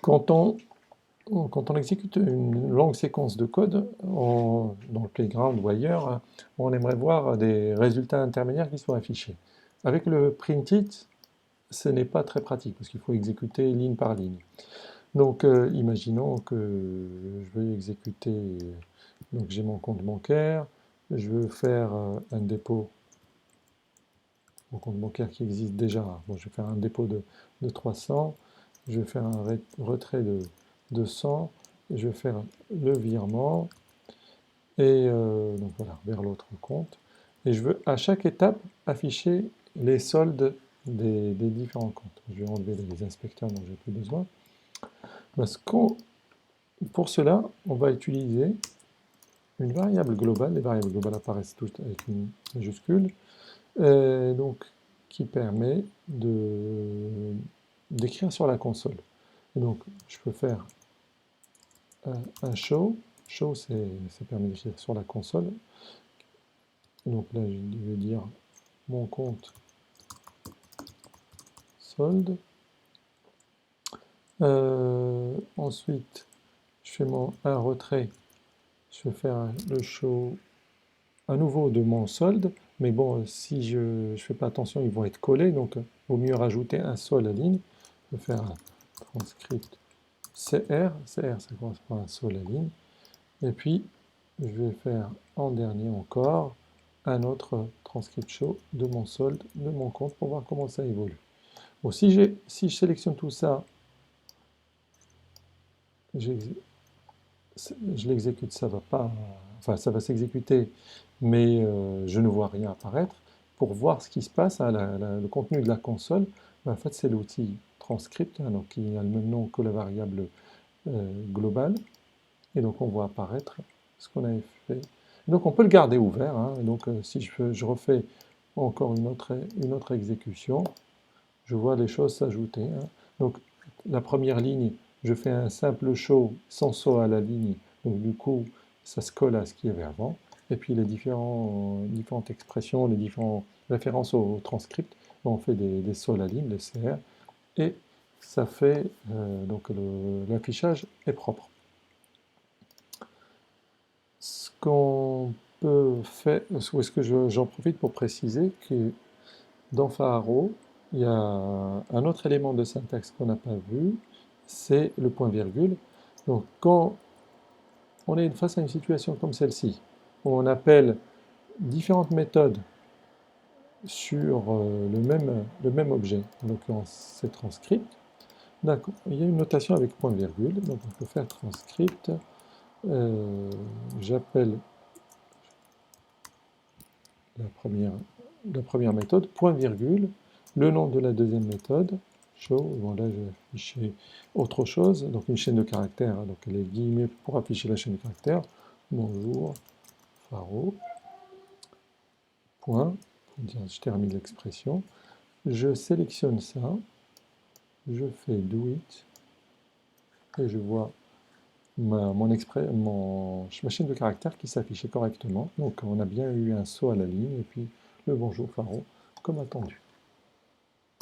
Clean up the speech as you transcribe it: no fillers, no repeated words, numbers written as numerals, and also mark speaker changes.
Speaker 1: Quand on, quand on exécute une longue séquence de code, dans le playground ou ailleurs, on aimerait voir des résultats intermédiaires qui soient affichés. Avec le print-it, ce n'est pas très pratique parce qu'il faut exécuter ligne par ligne. Donc, imaginons que je veux exécuter, donc j'ai mon compte bancaire, je veux faire un dépôt, mon compte bancaire qui existe déjà. Bon, je vais faire un dépôt de 300, je vais faire un retrait de 200, je vais faire le virement, et donc voilà, vers l'autre compte. Et je veux à chaque étape afficher les soldes des différents comptes. Je vais enlever les inspecteurs dont j'ai plus besoin. Parce pour cela, on va utiliser une variable globale. Les variables globales apparaissent toutes avec une majuscule, donc qui permet d'écrire sur la console. Et donc, je peux faire un show. Show, ça permet d'écrire sur la console. Donc là, je vais dire mon compte solde. Ensuite, je fais un retrait. Je vais faire le show à nouveau de mon solde. Mais bon, si je ne fais pas attention, ils vont être collés. Donc, il vaut mieux rajouter un sol à ligne. Je vais faire un transcript CR. CR, ça correspond à un sol à ligne. Et puis, je vais faire en dernier encore un autre transcript show de mon solde, de mon compte, pour voir comment ça évolue. Bon, si je sélectionne tout ça, je l'exécute, ça va pas, enfin ça va s'exécuter, mais je ne vois rien apparaître. Pour voir ce qui se passe, hein, le contenu de la console, ben, en fait c'est l'outil transcript, hein, donc qui a le même nom que la variable globale, et donc on voit apparaître ce qu'on avait fait. Donc on peut le garder ouvert, hein, donc si je refais encore une autre exécution, je vois les choses s'ajouter, hein. Donc la première ligne, je fais un simple show sans saut à la ligne, donc du coup ça se colle à ce qu'il y avait avant. Et puis les différentes expressions, les différentes références au transcript, on fait des sauts à la ligne, les CR, et ça fait, donc l'affichage est propre. Ce qu'on peut faire, ou est-ce que j'en profite pour préciser que dans Pharo, il y a un autre élément de syntaxe qu'on n'a pas vu, c'est le point-virgule. Donc quand on est face à une situation comme celle-ci, où on appelle différentes méthodes sur le même objet, en l'occurrence c'est transcript, d'accord, il y a une notation avec point-virgule, donc on peut faire transcript, j'appelle la première méthode, point-virgule, le nom de la deuxième méthode, show, bon là je vais afficher autre chose, donc une chaîne de caractères, hein, donc les guillemets pour afficher la chaîne de caractères, bonjour, Pharo, point, pour dire je termine l'expression, je sélectionne ça, je fais do it, et je vois ma chaîne de caractères qui s'affichait correctement, donc on a bien eu un saut à la ligne, et puis le bonjour Pharo, comme attendu.